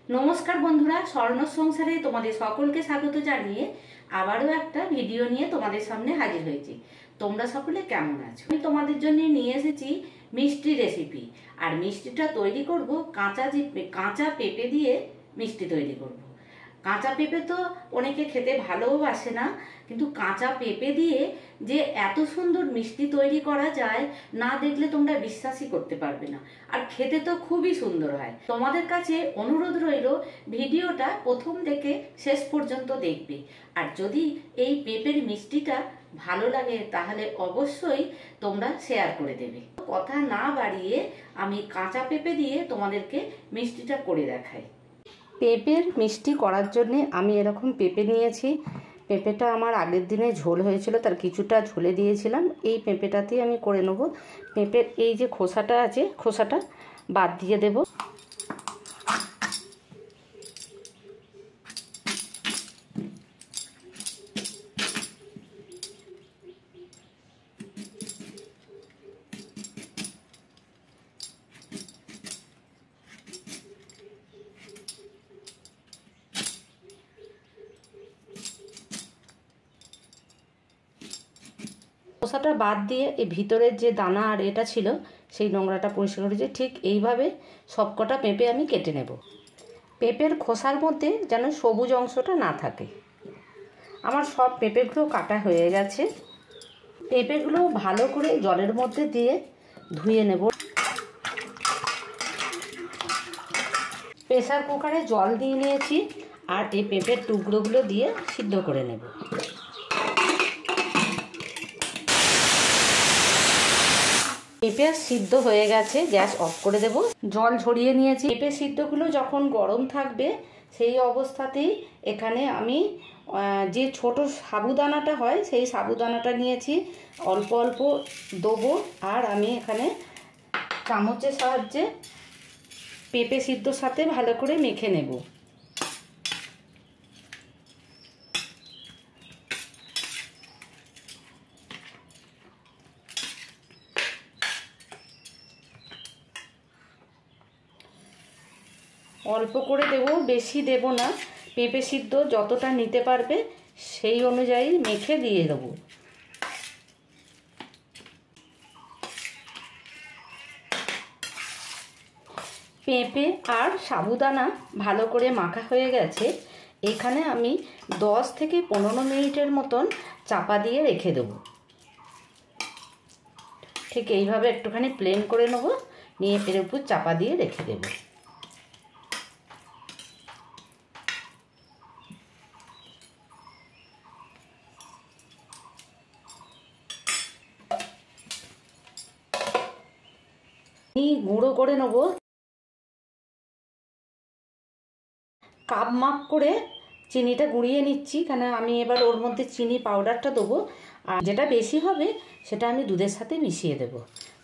নমস্কার বন্ধুরা, স্বর্ণ সংসারে তোমাদের সকলকে স্বাগত জানিয়ে আবারও একটা ভিডিও নিয়ে তোমাদের সামনে হাজির হয়েছি। তোমরা সকলে কেমন আছো? আমি তোমাদের জন্য নিয়ে এসেছি মিষ্টি রেসিপি। আর মিষ্টিটা তৈরি করব কাঁচা পেঁপে দিয়ে মিষ্টি তৈরি করব। কাঁচা পেঁপে তো অনেকে খেতে ভালোবাসে না, কিন্তু কাঁচা পেঁপে দিয়ে যে এত সুন্দর মিষ্টি তৈরি করা যায় না দেখলে তোমরা বিশ্বাসই করতে পারবে না। আর খেতে তো খুবই সুন্দর হয়। তোমাদের কাছে অনুরোধ রইল ভিডিওটা প্রথম থেকে শেষ পর্যন্ত দেখবে। আর যদি এই পেঁপের মিষ্টিটা ভালো লাগে তাহলে অবশ্যই তোমরা শেয়ার করে দেবে। কথা না বাড়িয়ে আমি কাঁচা পেঁপে দিয়ে তোমাদেরকে মিষ্টিটা করে দেখাই। পেঁপের মিষ্টি করার জন্যে আমি এরকম পেঁপে নিয়েছি। পেঁপেটা আমার আগের দিনে ঝোল হয়েছিল, তার কিছুটা ঝোলে দিয়েছিলাম। এই পেঁপেটাতেই আমি করে নেব। পেঁপের এই যে খোসাটা আছে, খোসাটা বাদ দিয়ে দেব। খোসাটা বাদ দিয়ে এই ভিতরের যে দানা আর এটা ছিল সেই নোংরাটা পরিষ্কার করেছি। ঠিক এইভাবে সবকটা পেঁপে আমি কেটে নেব। পেঁপের খোসার মধ্যে যেন সবুজ অংশটা না থাকে। আমার সব পেঁপেগুলো কাটা হয়ে গেছে। পেঁপেগুলো ভালো করে জলের মধ্যে দিয়ে ধুয়ে নেব। প্রেসার কুকারে জল দিয়ে নিয়েছি আর এই পেঁপের টুকরোগুলো দিয়ে সিদ্ধ করে নেব। পেঁপে সিদ্ধ হয়ে গেছে, গ্যাস অফ করে দেব। জল ঝরিয়ে নিয়েছি। পেঁপে সিদ্ধগুলো যখন গরম থাকবে সেই অবস্থাতেই এখানে আমি যে ছোট সাবুদানাটা হয় সেই সাবুদানাটা নিয়েছি, অল্প অল্প দেবো। আর আমি এখানে চামচের সাহায্যে পেঁপে সিদ্ধর সাথে ভালো করে মেখে নেব। অল্প করে দেব, বেশি দেব না। পেঁপে সিদ্ধ যতটা নিতে পারবে সেই অনুযায়ী মেখে দিয়ে দেবো। পেঁপে আর সাবুদানা ভালো করে মাখা হয়ে গেছে। এখানে আমি 10 থেকে 15 মিনিটের মতন চাপা দিয়ে রেখে দেব। ঠিক এইভাবে একটুখানি প্লেন করে নেব, নিয়ে এর উপর চাপা দিয়ে রেখে দেব। গুঁড়ো করে নেব। কাপ মাপ করে চিনিটা গুঁড়িয়ে নিচ্ছি, কেন আমি এবার ওর মধ্যে চিনি পাউডারটা দেবো। আর যেটা বেশি হবে সেটা আমি দুধের সাথে মিশিয়ে দেব।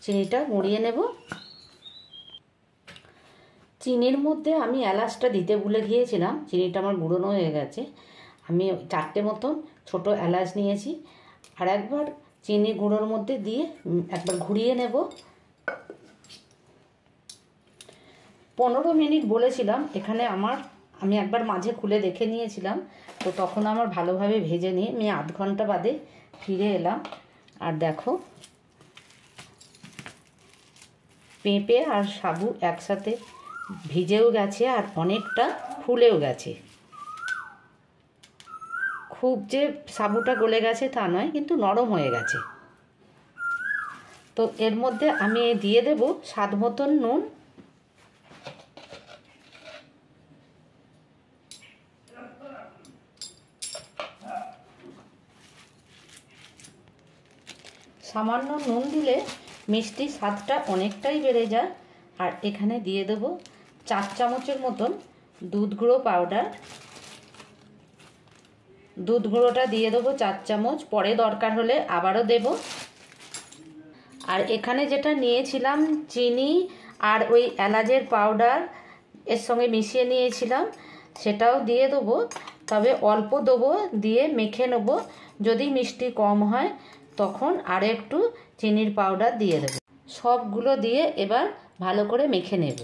চিনিটা গুঁড়িয়ে নেব। চিনির মধ্যে আমি এলাচটা দিতে ভুলে গিয়েছিলাম, চিনিটা আমার গুঁড়োনো হয়ে গেছে। আমি 4টে মতন ছোট এলাচ নিয়েছি। আর একবার চিনি গুঁড়োর মধ্যে দিয়ে একবার ঘুরিয়ে নেব। 15 মিনিট বলেছিলাম, এখানে আমি একবার মাঝে খুলে দেখে নিয়েছিলাম, তো তখন আমার ভালোভাবে ভেজে নিয়ে আমি আধ ঘন্টা বাদে ফিরে এলাম। আর দেখো পেঁপে আর সাবু একসাথে ভিজেও গেছে আর অনেকটা ফুলেও গেছে। খুব যে সাবুটা গলে গেছে তা নয়, কিন্তু নরম হয়ে গেছে। তো এর মধ্যে আমি দিয়ে দেব স্বাদ মতন নুন। সামান্য নুন দিলে মিষ্টির স্বাদটা অনেকটাই বেড়ে যায়। আর এখানে দিয়ে দেব 4 চামচের মতন দুধ গুঁড়ো পাউডার। দুধ গুঁড়োটা দিয়ে দেবো 4 চামচ, পরে দরকার হলে আবারও দেব। আর এখানে যেটা নিয়েছিলাম চিনি আর ওই এলাচের পাউডার এর সঙ্গে মিশিয়ে নিয়েছিলাম, সেটাও দিয়ে দেবো। তবে অল্প দেবো, দিয়ে মেখে নেব। যদি মিষ্টি কম হয় তখন আর একটু চিনির পাউডার দিয়ে দেব। সবগুলো দিয়ে এবার ভালো করে মেখে নেব।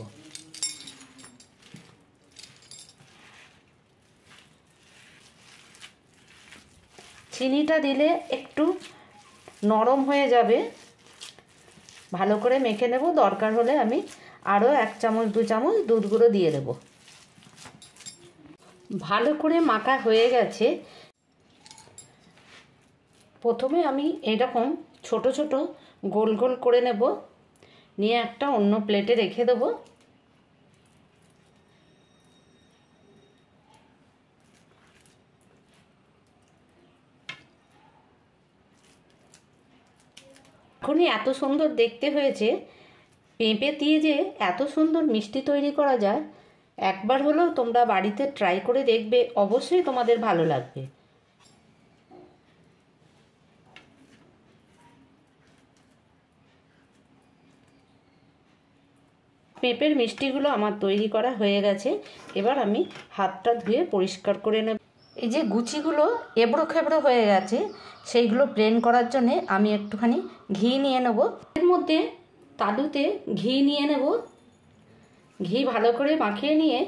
চিনিটা দিলে একটু নরম হয়ে যাবে, ভালো করে মেখে নেব। দরকার হলে আমি আরও 1 চামচ 2 চামচ দুধ গুঁড়ো দিয়ে দেব। ভালো করে মাখা হয়ে গেছে। প্রথমে আমি এরকম ছোট ছোট গোল গোল করে নেব, নিয়ে একটা অন্য প্লেটে রেখে দেব। এখনই এত সুন্দর দেখতে হয়েছে। পেঁপে দিয়ে যে এত সুন্দর মিষ্টি তৈরি করা যায়, একবার হলেও তোমরা বাড়িতে ট্রাই করে দেখবে, অবশ্যই তোমাদের ভালো লাগবে। পেঁপের মিষ্টিগুলো আমার তৈরি করা হয়ে গেছে। এবার আমি হাতটা ধুয়ে পরিষ্কার করে নেব। এই যে গুচিগুলো এবড়ো খেবড়ো হয়ে গেছে, সেইগুলো প্লেন করার জন্যে আমি একটুখানি ঘি নিয়ে নেব। এর মধ্যে তালুতে ঘি নিয়ে নেব। ঘি ভালো করে মাখিয়ে নিয়ে,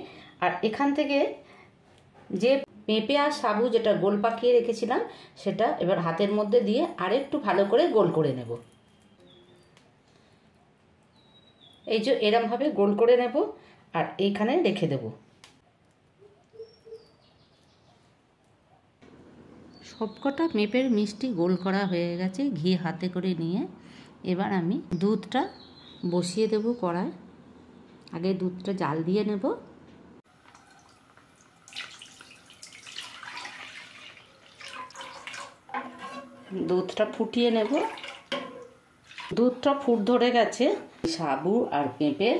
আর এখান থেকে যে পেঁপে আর সাবু যেটা গোল পাকিয়ে রেখেছিলাম, সেটা এবার হাতের মধ্যে দিয়ে আরেকটু ভালো করে গোল করে নেব। এই যে এরমভাবে গোল করে নেব, আর এইখানে রেখে দেব। সবকটা পেঁপের মিষ্টি গোল করা হয়ে গেছে ঘি হাতে করে নিয়ে। এবার আমি দুধটা বসিয়ে দেব কড়ায়। আগে দুধটা জাল দিয়ে নেব। দুধটা ফুটিয়ে নেব। দুধটা ফুট ধরে গেছে, সাবু আর পেঁপের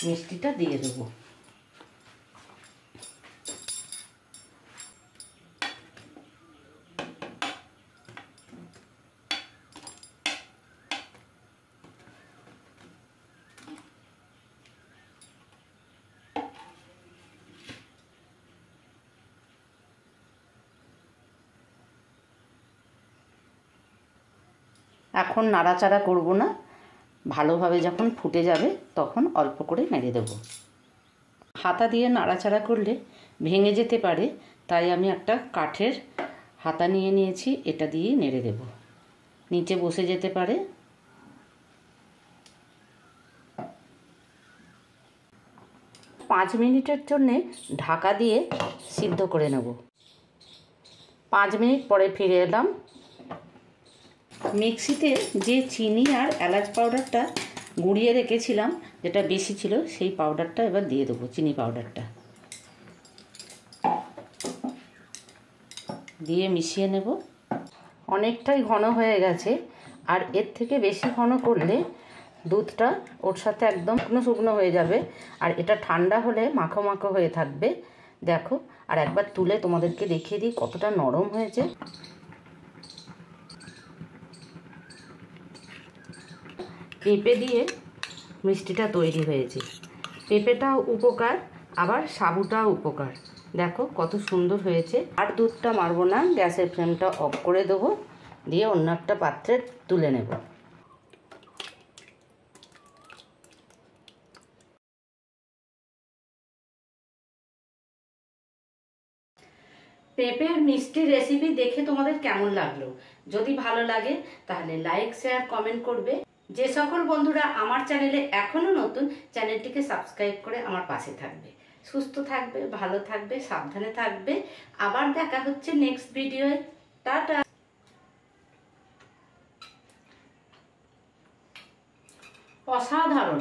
মিষ্টিটা দিয়ে দেব। এখন নাড়াচাড়া করব না, ভালোভাবে যখন ফুটে যাবে তখন অল্প করে নেড়ে দেব। হাতা দিয়ে নাড়াচাড়া করলে ভেঙে যেতে পারে, তাই আমি একটা কাঠের হাতা নিয়ে নিয়েছি, এটা দিয়ে নেড়ে দেব। নিচে বসে যেতে পারে। পাঁচ মিনিটের জন্যে ঢাকা দিয়ে সিদ্ধ করে নেব। 5 মিনিট পরে ফিরে এলাম। মিক্সিতে যে চিনি আর এলাচ পাউডারটা গুঁড়িয়ে রেখেছিলাম, যেটা বেশি ছিল, সেই পাউডারটা এবার দিয়ে দেবো। চিনি পাউডারটা দিয়ে মিশিয়ে নেব। অনেকটাই ঘন হয়ে গেছে, আর এর থেকে বেশি ঘন করলে দুধটা ওর সাথে একদম শুকনো শুকনো হয়ে যাবে, আর এটা ঠান্ডা হলে মাখো মাখো হয়ে থাকবে। দেখো, আর একবার তুলে তোমাদেরকে দেখিয়ে দিই কতটা নরম হয়েছে। পেঁপে দিয়ে মিষ্টিটা তৈরি হয়েছে। পেঁপেটাও উপকার, আবার সাবুটাও উপকার। দেখো কত সুন্দর হয়েছে। আর দুধটা মারবো না, গ্যাসের ফ্লেমটা অফ করে দেবো, দিয়ে অন্য একটা পাত্রে তুলে নেব। পেঁপের মিষ্টির রেসিপি দেখে তোমাদের কেমন লাগলো? যদি ভালো লাগে তাহলে লাইক, শেয়ার, কমেন্ট করবে। যে সকল বন্ধুরা আমার চ্যানেলে এখনো নতুন, চ্যানেলটিকে সাবস্ক্রাইব করে আমার পাশে থাকবে। সুস্থ থাকবে, ভালো থাকবে, সাবধানে থাকবে। আবার দেখা হচ্ছে নেক্সট ভিডিওয়ে। টাটা। অসাধারণ।